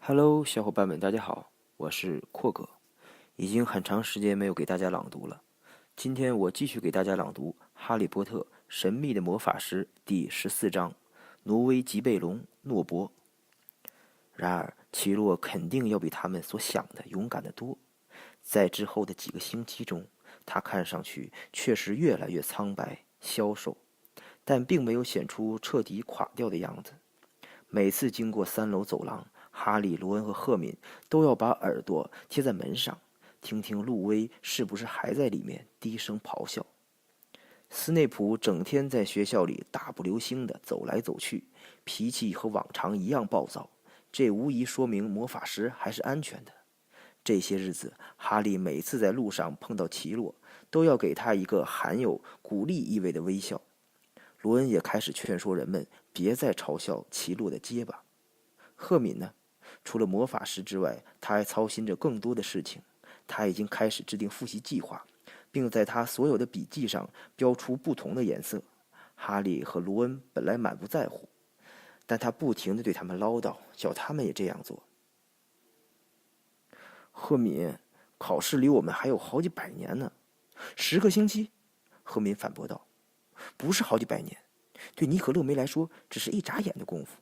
Hello，小伙伴们，大家好，我是阔哥。已经很长时间没有给大家朗读了，今天我继续给大家朗读《哈利波特：神秘的魔法师》第14章《挪威吉贝龙诺伯》。然而，奇洛肯定要比他们所想的勇敢得多。在之后的几个星期中，他看上去确实越来越苍白消瘦，但并没有显出彻底垮掉的样子。每次经过3楼走廊，哈利、罗恩和赫敏都要把耳朵贴在门上，听听路威是不是还在里面低声咆哮。斯内普整天在学校里大步流星地走来走去，脾气和往常一样暴躁，这无疑说明魔法师还是安全的。这些日子，哈利每次在路上碰到奇洛，都要给他一个含有鼓励意味的微笑。罗恩也开始劝说人们别再嘲笑奇洛的结巴。赫敏呢，除了魔法师之外，他还操心着更多的事情。他已经开始制定复习计划，并在他所有的笔记上标出不同的颜色。哈利和罗恩本来满不在乎，但他不停地对他们唠叨，叫他们也这样做。赫敏，考试离我们还有好几百年呢。10个星期？赫敏反驳道。不是好几百年，对尼可勒梅来说只是一眨眼的功夫。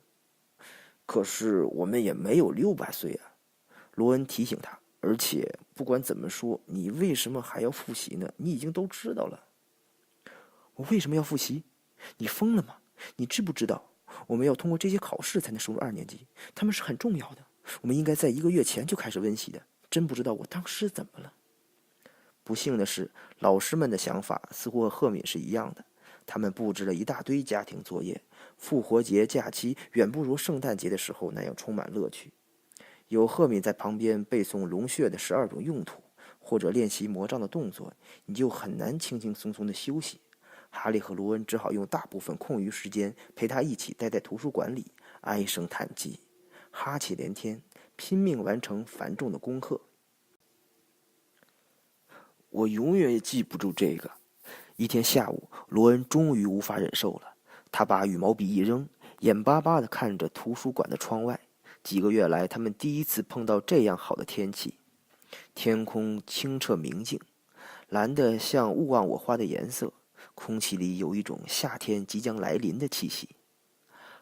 可是我们也没有600岁啊，罗恩提醒他。而且不管怎么说，你为什么还要复习呢？你已经都知道了。我为什么要复习？你疯了吗？你知不知道我们要通过这些考试才能升入2年级？他们是很重要的，我们应该在1个月前就开始温习的。真不知道我当时怎么了。不幸的是，老师们的想法似乎和赫敏是一样的。他们布置了一大堆家庭作业，复活节假期远不如圣诞节的时候那样充满乐趣。有赫敏在旁边背诵龙穴的12种用途，或者练习魔杖的动作，你就很难轻轻松松的休息。哈利和罗恩只好用大部分空余时间陪他一起待在图书馆里，唉声叹气，哈气连天，拼命完成繁重的功课。我永远也记不住这个。一天下午，罗恩终于无法忍受了，他把羽毛笔一扔，眼巴巴地看着图书馆的窗外。几个月来，他们第一次碰到这样好的天气，天空清澈明净，蓝得像勿忘我花的颜色，空气里有一种夏天即将来临的气息。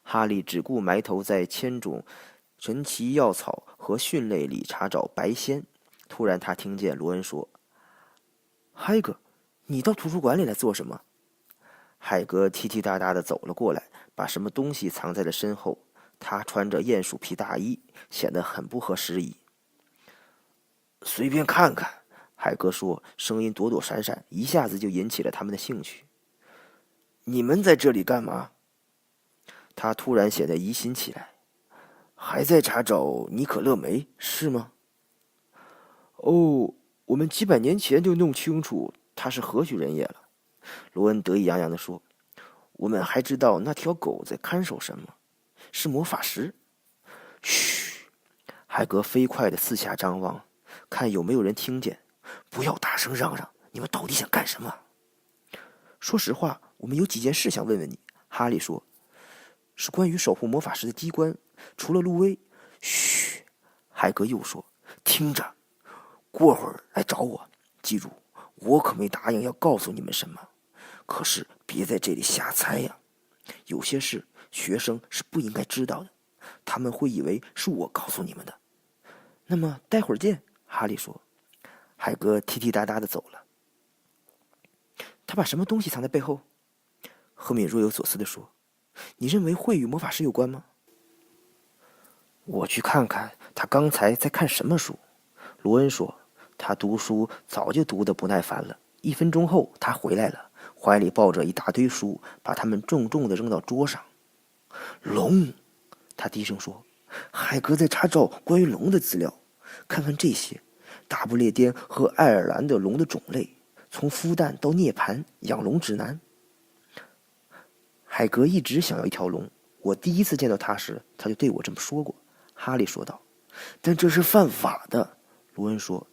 哈利只顾埋头在千种神奇药草和蕈类里查找白仙。突然，他听见罗恩说：“海格，你到图书馆里来做什么？”海格踢踢哒哒地走了过来，把什么东西藏在了身后。他穿着鼹鼠皮大衣，显得很不合时宜。随便看看，海格说，声音躲躲闪闪，一下子就引起了他们的兴趣。你们在这里干嘛？他突然显得疑心起来。还在查找尼可勒梅，是吗？哦，我们几百年前就弄清楚他是何许人也了。罗恩得意洋洋地说。我们还知道那条狗在看守什么，是魔法石。嘘，海格飞快地四下张望，看有没有人听见。不要大声嚷嚷，你们到底想干什么？说实话，我们有几件事想问问你。哈利说，是关于守护魔法石的机关，除了路威。嘘，海格又说，听着，过会儿来找我，记住，我可没答应要告诉你们什么，可是别在这里瞎猜呀。有些事学生是不应该知道的，他们会以为是我告诉你们的。那么待会儿见，哈利说。海格踢踢哒哒地走了。他把什么东西藏在背后？赫敏若有所思地说。你认为会与魔法师有关吗？我去看看他刚才在看什么书。罗恩说，他读书早就读得不耐烦了。1分钟后他回来了，怀里抱着一大堆书，把它们重重地扔到桌上。龙，他低声说，海格在查找关于龙的资料，看看这些，大不列颠和爱尔兰的龙的种类，从孵蛋到涅槃，养龙指南。海格一直想要一条龙，我第一次见到他时，他就对我这么说过。哈利说道。但这是犯法的，罗恩说。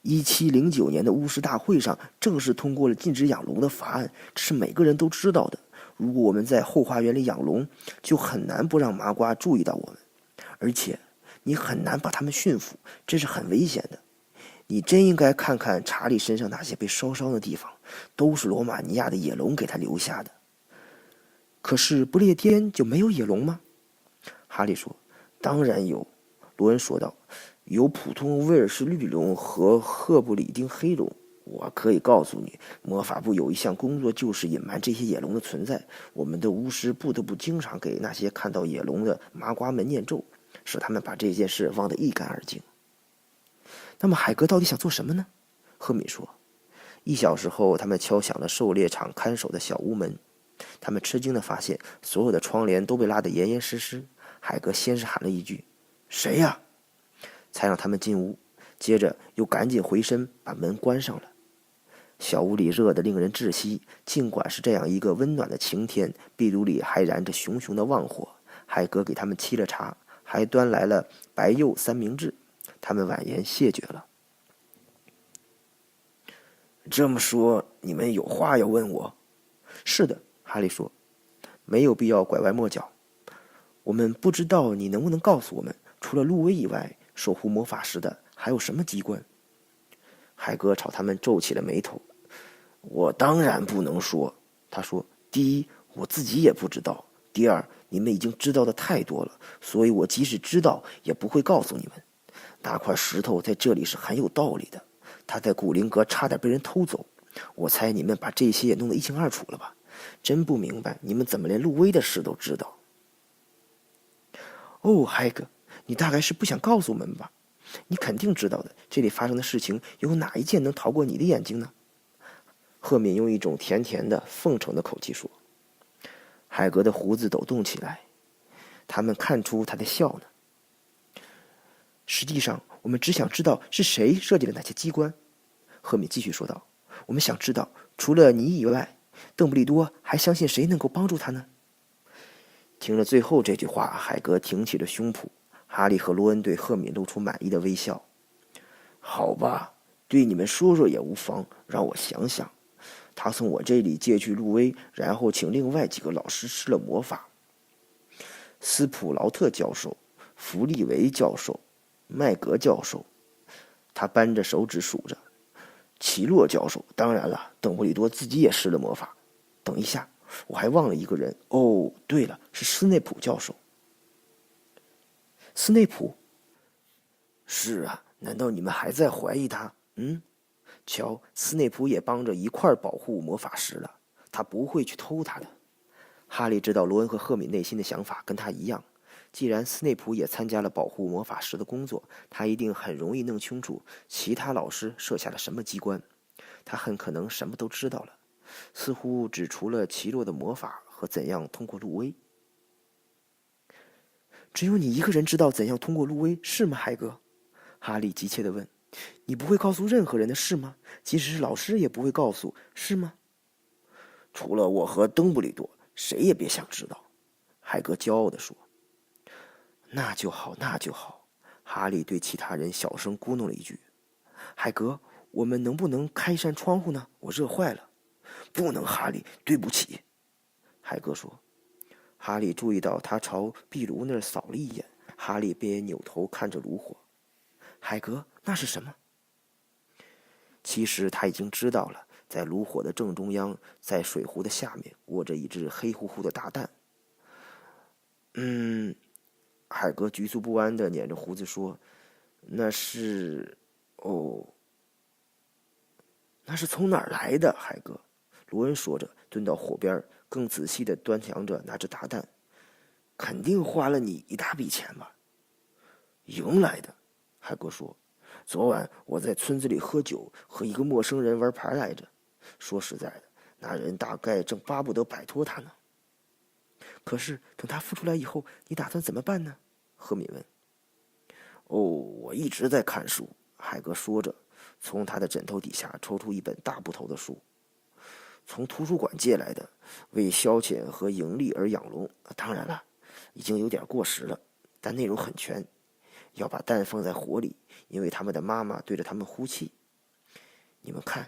1709年的巫师大会上正式通过了禁止养龙的法案，这是每个人都知道的。如果我们在后花园里养龙，就很难不让麻瓜注意到我们。而且你很难把它们驯服，这是很危险的。你真应该看看查理身上那些被烧伤的地方，都是罗马尼亚的野龙给他留下的。可是不列颠就没有野龙吗？哈利说。当然有，罗恩说道，有普通威尔士绿龙和赫布里丁黑龙。我可以告诉你，魔法部有一项工作就是隐瞒这些野龙的存在。我们的巫师不得不经常给那些看到野龙的麻瓜们念咒，使他们把这件事忘得一干二净。那么海格到底想做什么呢？赫敏说。1小时后，他们敲响了狩猎场看守的小屋门。他们吃惊地发现，所有的窗帘都被拉得严严实实。海格先是喊了一句：“谁呀？”才让他们进屋，接着又赶紧回身把门关上了。小屋里热得令人窒息，尽管是这样一个温暖的晴天，壁炉里还燃着熊熊的旺火。海格给他们沏了茶，还端来了白柚三明治。他们婉言谢绝了。这么说，你们有话要问我？是的，哈利说，没有必要拐弯抹角。我们不知道你能不能告诉我们，除了路威以外，守护魔法石的还有什么机关？海格朝他们皱起了眉头。我当然不能说，他说，第一，我自己也不知道；第二，你们已经知道的太多了，所以我即使知道，也不会告诉你们。那块石头在这里是很有道理的，它在古灵阁差点被人偷走。我猜你们把这些也弄得一清二楚了吧？真不明白你们怎么连路威的事都知道。哦，海格，你大概是不想告诉我们吧？你肯定知道的，这里发生的事情有哪一件能逃过你的眼睛呢？赫敏用一种甜甜的奉承的口气说。海格的胡子抖动起来，他们看出他在笑呢。实际上，我们只想知道是谁设计了那些机关。赫敏继续说道，我们想知道，除了你以外，邓布利多还相信谁能够帮助他呢？听了最后这句话，海格挺起了胸脯。哈利和罗恩对赫敏露出满意的微笑。好吧，对你们说说也无妨，让我想想。他从我这里借去路威，然后请另外几个老师施了魔法。斯普劳特教授、弗利维教授、麦格教授，他扳着手指数着。奇洛教授，当然了，邓布利多自己也施了魔法。等一下，我还忘了一个人。哦，对了，是斯内普教授。斯内普？是啊，难道你们还在怀疑他？瞧，斯内普也帮着一块保护魔法石了，他不会去偷他的。哈利知道罗恩和赫敏内心的想法跟他一样，既然斯内普也参加了保护魔法石的工作，他一定很容易弄清楚其他老师设下了什么机关。他很可能什么都知道了，似乎只除了奇洛的魔法和怎样通过路威。只有你一个人知道怎样通过路威，是吗，海格？哈利急切地问。你不会告诉任何人的是吗？即使是老师也不会告诉，是吗？除了我和邓布利多，谁也别想知道。海格骄傲地说。那就好，那就好。哈利对其他人小声咕哝了一句。海格，我们能不能开一扇窗户呢？我热坏了。不能，哈利，对不起。海格说。哈利注意到他朝壁炉那儿扫了一眼，哈利便扭头看着炉火。海格，那是什么？其实他已经知道了，在炉火的正中央，在水壶的下面卧着一只黑乎乎的大蛋。海格局促不安地捻着胡子说：“那是……那是从哪儿来的？”海格，罗恩说着，蹲到火边，更仔细地端详着那只大蛋。肯定花了你一大笔钱吧？赢来的，海格说。昨晚我在村子里喝酒，和一个陌生人玩牌来着。说实在的，那人大概正巴不得摆脱他呢。可是等他孵出来以后，你打算怎么办呢？赫敏问。我一直在看书，海格说着，从他的枕头底下抽出一本大部头的书。从图书馆借来的，为消遣和盈利而养龙。当然了，已经有点过时了，但内容很全。要把蛋放在火里，因为他们的妈妈对着他们呼气。你们看，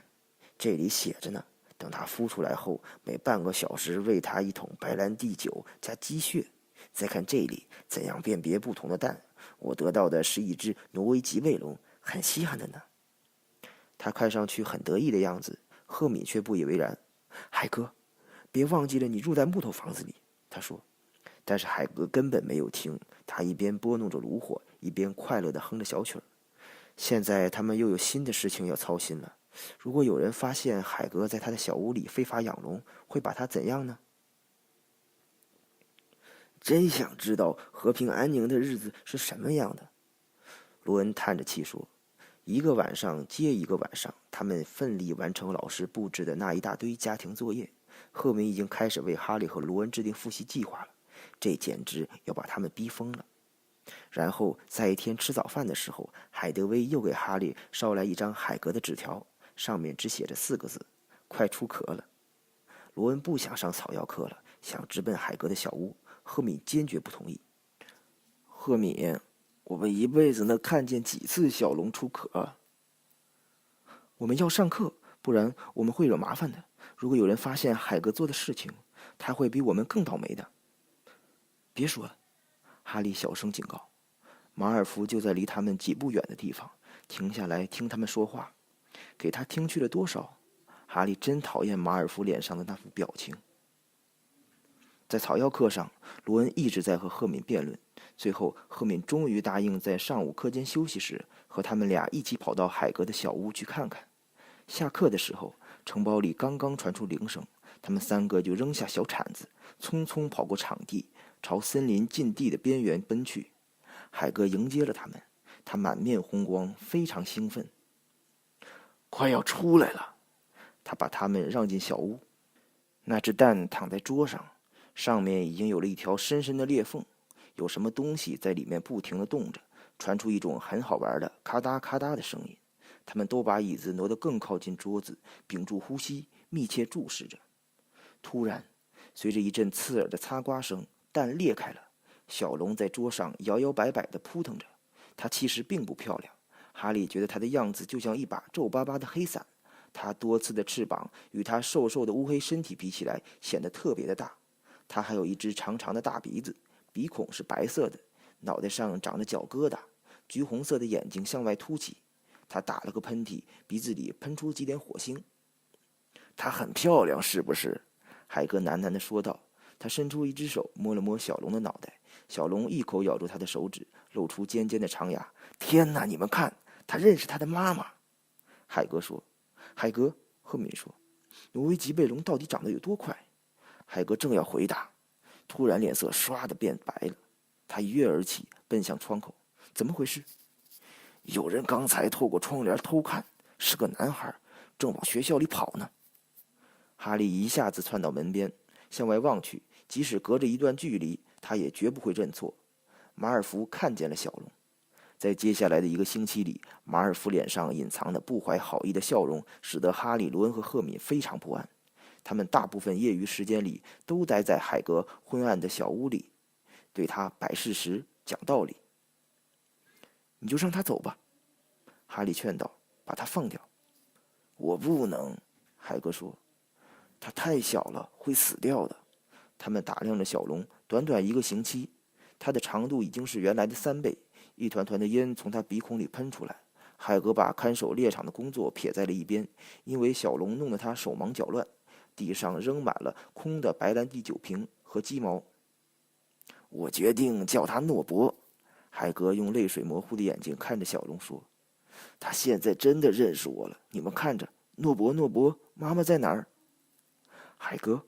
这里写着呢，等它孵出来后，每半个小时喂它一桶白兰地酒加鸡血。再看这里，怎样辨别不同的蛋，我得到的是一只挪威极背龙，很稀罕的呢。他看上去很得意的样子，赫敏却不以为然。海哥，别忘记了你住在木头房子里，他说。但是海哥根本没有听，他一边拨弄着炉火，一边快乐地哼着小曲儿。现在他们又有新的事情要操心了。如果有人发现海哥在他的小屋里非法养龙，会把他怎样呢？真想知道和平安宁的日子是什么样的。罗恩叹着气说。一个晚上接一个晚上，他们奋力完成老师布置的那一大堆家庭作业。赫敏已经开始为哈利和罗恩制定复习计划了，这简直要把他们逼疯了。然后在一天吃早饭的时候，海德薇又给哈利捎来一张海格的纸条，上面只写着4个字：快出壳了。罗恩不想上草药课了，想直奔海格的小屋。赫敏坚决不同意。赫敏，我们一辈子能看见几次小龙出壳？我们要上课，不然我们会惹麻烦的。如果有人发现海格做的事情，他会比我们更倒霉的。别说了，哈利小声警告。马尔福就在离他们几步远的地方，停下来听他们说话。给他听去了多少？哈利真讨厌马尔福脸上的那副表情。在草药课上，罗恩一直在和赫敏辩论。最后，赫敏终于答应在上午课间休息时和他们俩一起跑到海格的小屋去看看。下课的时候，城堡里刚刚传出铃声，他们3个就扔下小铲子，匆匆跑过场地，朝森林禁地的边缘奔去。海格迎接了他们，他满面红光，非常兴奋。快要出来了！他把他们让进小屋。那只蛋躺在桌上，上面已经有了一条深深的裂缝，有什么东西在里面不停地动着，传出一种很好玩的咔嗒咔嗒的声音。他们都把椅子挪得更靠近桌子，屏住呼吸，密切注视着。突然，随着一阵刺耳的擦刮声，蛋裂开了。小龙在桌上摇摇摆摆地扑腾着，它其实并不漂亮。哈利觉得它的样子就像一把皱巴巴的黑伞，它多刺的翅膀与它瘦瘦的乌黑身体比起来显得特别的大。它还有一只长长的大鼻子，鼻孔是白色的，脑袋上长着角疙瘩，橘红色的眼睛向外凸起。他打了个喷嚏，鼻子里喷出几点火星。她很漂亮，是不是？海格喃喃地说道。他伸出一只手摸了摸小龙的脑袋，小龙一口咬住他的手指，露出尖尖的长牙。天哪，你们看，他认识他的妈妈。海格说。海格，赫敏说，挪威极背龙到底长得有多快？海格正要回答，突然脸色唰地变白了。他一跃而起，奔向窗口。怎么回事？有人刚才透过窗帘偷看，是个男孩，正往学校里跑呢。哈利一下子窜到门边，向外望去，即使隔着一段距离，他也绝不会认错。马尔福看见了小龙。在接下来的1个星期里，马尔福脸上隐藏的不怀好意的笑容，使得哈利、罗恩和赫敏非常不安。他们大部分业余时间里都待在海格昏暗的小屋里，对他摆事实、讲道理。你就让他走吧，哈利劝道，把他放掉。我不能，海格说，他太小了，会死掉的。他们打量着小龙，短短1个星期，它的长度已经是原来的3倍。一团团的烟从他鼻孔里喷出来。海格把看守猎场的工作撇在了一边，因为小龙弄得他手忙脚乱。地上扔满了空的白兰地酒瓶和鸡毛。我决定叫他诺伯。海格用泪水模糊的眼睛看着小龙说，他现在真的认识我了，你们看着，诺伯，诺伯，妈妈在哪儿？海格，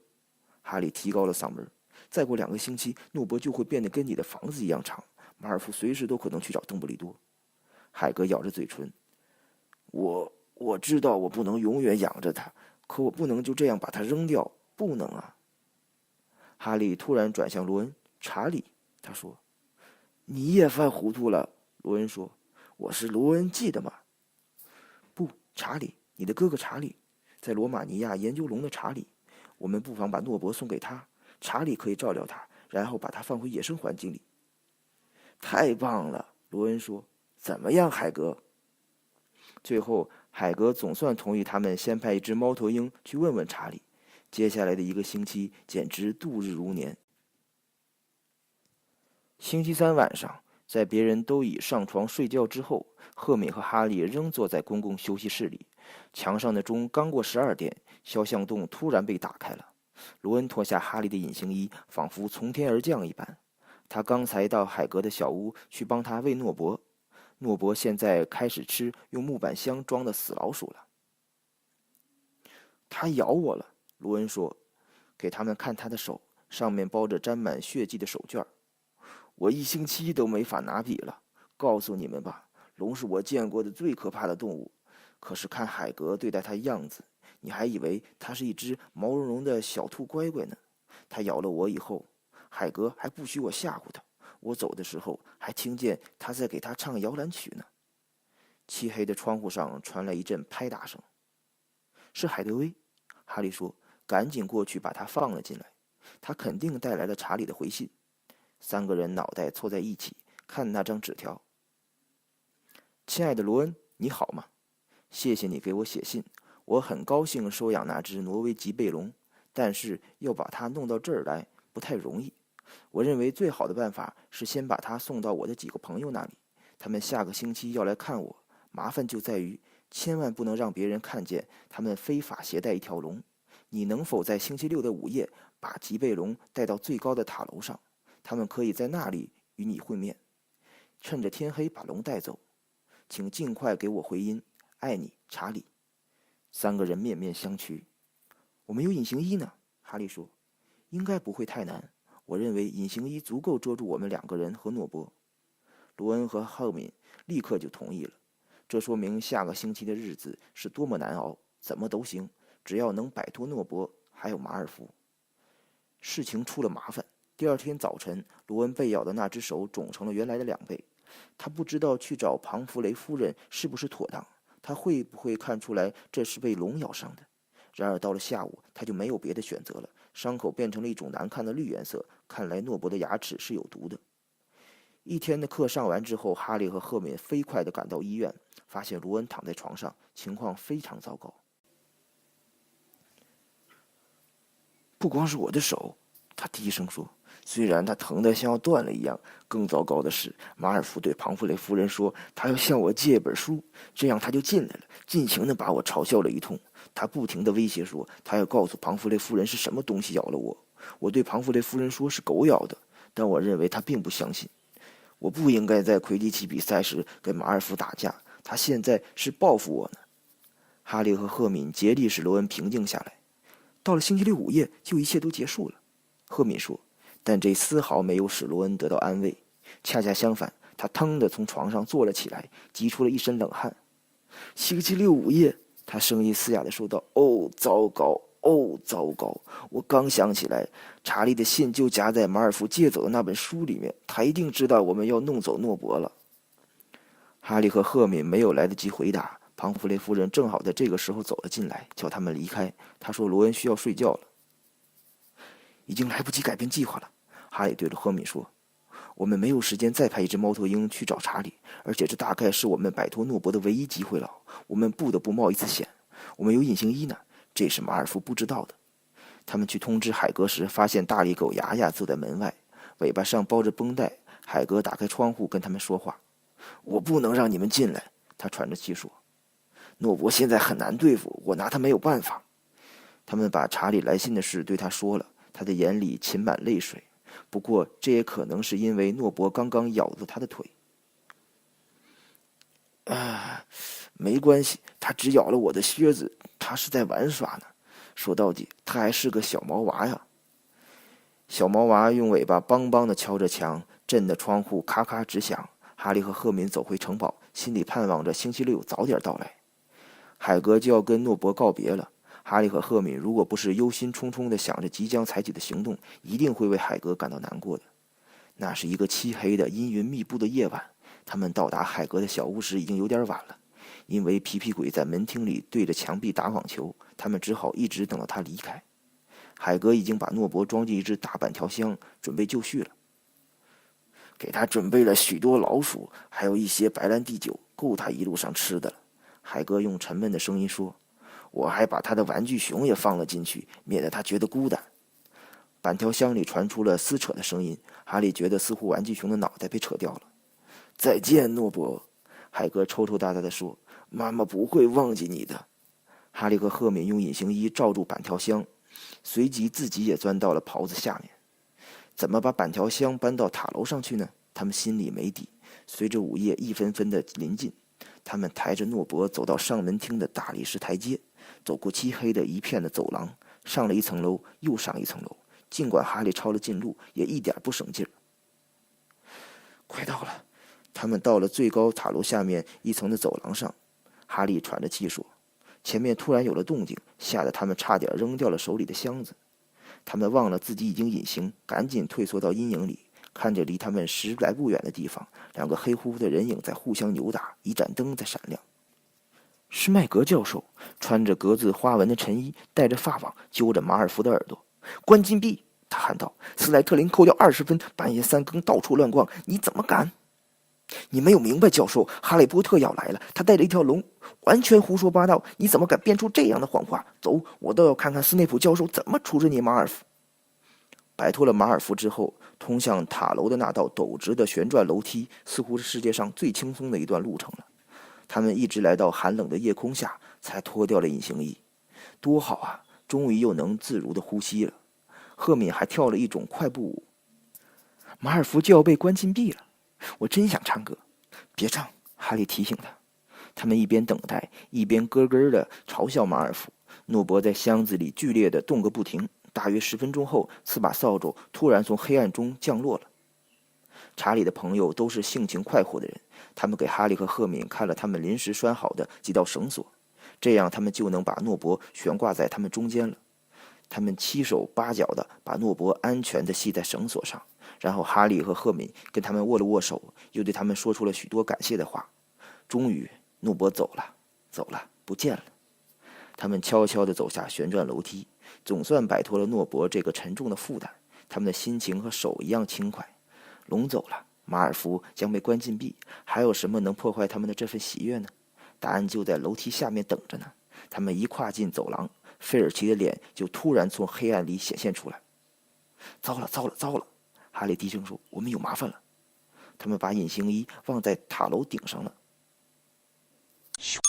哈利提高了嗓门，再过2个星期，诺伯就会变得跟你的房子一样长，马尔福随时都可能去找邓布利多。海格咬着嘴唇，我知道我不能永远养着他，可我不能就这样把他扔掉，不能啊。哈利突然转向罗恩，查理，他说，你也犯糊涂了。罗恩说，我是罗恩，记得吗？不，查理，你的哥哥查理，在罗马尼亚研究龙的查理。我们不妨把诺伯送给他，查理可以照料他，然后把他放回野生环境里。太棒了，罗恩说。怎么样，海格？最后，海格总算同意他们先派一只猫头鹰去问问查理。接下来的1个星期简直度日如年。星期3晚上，在别人都已上床睡觉之后，赫敏和哈利仍坐在公共休息室里。墙上的钟刚过12点，肖像洞突然被打开了。罗恩脱下哈利的隐形衣，仿佛从天而降一般。他刚才到海格的小屋去帮他喂诺伯，诺伯现在开始吃用木板箱装的死老鼠了。他咬我了，罗恩说，给他们看他的手，上面包着沾满血迹的手绢。我1星期都没法拿笔了，告诉你们吧，龙是我见过的最可怕的动物。可是看海格对待它样子，你还以为它是一只毛茸茸的小兔乖乖呢。它咬了我以后，海格还不许我吓唬它。我走的时候还听见他在给他唱摇篮曲呢。漆黑的窗户上传来一阵拍打声。是海德薇，哈利说，赶紧过去把他放了进来。他肯定带来了查理的回信。3个人脑袋凑在一起看那张纸条。亲爱的罗恩，你好吗？谢谢你给我写信，我很高兴收养那只挪威吉贝龙，但是要把它弄到这儿来不太容易。我认为最好的办法是先把它送到我的几个朋友那里，他们下个星期要来看我。麻烦就在于千万不能让别人看见他们非法携带一条龙。你能否在星期6的午夜把吉贝龙带到最高的塔楼上？他们可以在那里与你会面。趁着天黑把龙带走。请尽快给我回音，爱你，查理。3个人面面相觑。我们有隐形衣呢，哈利说，应该不会太难。我认为隐形衣足够遮住我们2个人和诺伯。罗恩和赫敏立刻就同意了。这说明下个星期的日子是多么难熬，怎么都行，只要能摆脱诺伯还有马尔福。事情出了麻烦。第2天早晨，罗恩被咬的那只手肿成了原来的2倍。他不知道去找庞弗雷夫人是不是妥当，他会不会看出来这是被龙咬伤的。然而到了下午，他就没有别的选择了，伤口变成了一种难看的绿颜色，看来诺伯的牙齿是有毒的。1天的课上完之后，哈利和赫敏飞快地赶到医院，发现罗恩躺在床上，情况非常糟糕。不光是我的手，他低声说，虽然他疼得像要断了一样，更糟糕的是，马尔福对庞弗雷夫人说他要向我借一本书，这样他就进来了，尽情地把我嘲笑了一通。他不停地威胁说他要告诉庞弗雷夫人是什么东西咬了我。我对庞弗雷夫人说是狗咬的，但我认为他并不相信。我不应该在魁地奇比赛时跟马尔福打架，他现在是报复我呢。哈利和赫敏竭力使罗恩平静下来。到了星期6午夜，就一切都结束了，赫敏说，但这丝毫没有使罗恩得到安慰。恰恰相反，他腾地从床上坐了起来，急出了一身冷汗。星期6午夜，他声音嘶哑地说道，哦，糟糕，哦，糟糕！我刚想起来，查理的信就夹在马尔福借走的那本书里面，他一定知道我们要弄走诺伯了。哈利和赫敏没有来得及回答，庞弗雷夫人正好在这个时候走了进来，叫他们离开。他说罗恩需要睡觉了。已经来不及改变计划了，哈利对着赫敏说，我们没有时间再派一只猫头鹰去找查理，而且这大概是我们摆脱诺伯的唯一机会了，我们不得不冒一次险。我们有隐形衣呢，这是马尔福不知道的。他们去通知海格时，发现大力狗牙牙坐在门外，尾巴上包着绷带。海格打开窗户跟他们说话，我不能让你们进来，他喘着气说，诺伯现在很难对付，我拿他没有办法。他们把查理来信的事对他说了，他的眼里噙满泪水，不过这也可能是因为诺伯刚刚咬住他的腿。没关系，他只咬了我的靴子，他是在玩耍呢。说到底，他还是个小毛娃呀。小毛娃用尾巴梆梆地敲着墙，震得窗户咔咔直响。哈利和赫敏走回城堡，心里盼望着星期6早点到来。海格就要跟诺伯告别了。哈利和赫敏如果不是忧心忡忡地想着即将采取的行动，一定会为海格感到难过的。那是一个漆黑的阴云密布的夜晚，他们到达海格的小屋时已经有点晚了。因为皮皮鬼在门厅里对着墙壁打网球，他们只好一直等到他离开。海格已经把诺伯装进一只大板条箱，准备就绪了。给他准备了许多老鼠，还有一些白兰地酒，够他一路上吃的了。海格用沉闷的声音说，我还把他的玩具熊也放了进去，免得他觉得孤单。板条箱里传出了撕扯的声音，哈利觉得似乎玩具熊的脑袋被扯掉了。再见，诺伯。海格抽抽搭搭地说：“妈妈不会忘记你的。”哈利和赫敏用隐形衣罩住板条箱，随即自己也钻到了袍子下面。怎么把板条箱搬到塔楼上去呢？他们心里没底。随着午夜一分分的临近，他们抬着诺伯走到上门厅的大理石台阶，走过漆黑的一片的走廊，上了一层楼又上一层楼。尽管哈利抄了近路，也一点不省劲儿。快到了，他们到了最高塔楼下面一层的走廊上。哈利喘着气说：“前面突然有了动静，吓得他们差点扔掉了手里的箱子。”他们忘了自己已经隐形，赶紧退缩到阴影里，看着离他们10来步远的地方，两个黑乎乎的人影在互相扭打，一盏灯在闪亮。施麦格教授穿着格子花纹的衬衣，戴着发网，揪着马尔福的耳朵。“关禁闭！”他喊道，“斯莱特林扣掉20分，半夜3更到处乱逛，你怎么敢？”“你没有明白，教授，哈利波特要来了，他带着一条龙，完全胡说八道，你怎么敢编出这样的谎话？走，我倒要看看斯内普教授怎么处置你，马尔福。”摆脱了马尔福之后，通向塔楼的那道陡直的旋转楼梯似乎是世界上最轻松的一段路程了。他们一直来到寒冷的夜空下，才脱掉了隐形衣。多好啊，终于又能自如地呼吸了。赫敏还跳了一种快步舞。马尔福就要被关禁闭了，我真想唱歌。别唱，哈利提醒他。他们一边等待，一边咯咯地嘲笑马尔福。诺伯在箱子里剧烈地动个不停。大约10分钟后，4把扫帚突然从黑暗中降落了。查理的朋友都是性情快活的人，他们给哈利和赫敏看了他们临时拴好的几道绳索，这样他们就能把诺伯悬挂在他们中间了。他们7手8脚的把诺伯安全地系在绳索上，然后哈利和赫敏跟他们握了握手，又对他们说出了许多感谢的话。终于，诺伯走了，走了，不见了。他们悄悄地走下旋转楼梯，总算摆脱了诺伯这个沉重的负担。他们的心情和手一样轻快。龙走了，马尔福将被关禁闭，还有什么能破坏他们的这份喜悦呢？答案就在楼梯下面等着呢。他们一跨进走廊，费尔奇的脸就突然从黑暗里显现出来。“糟了，糟了，糟了！”哈利低声说，“我们有麻烦了。”他们把隐形衣放在塔楼顶上了。咻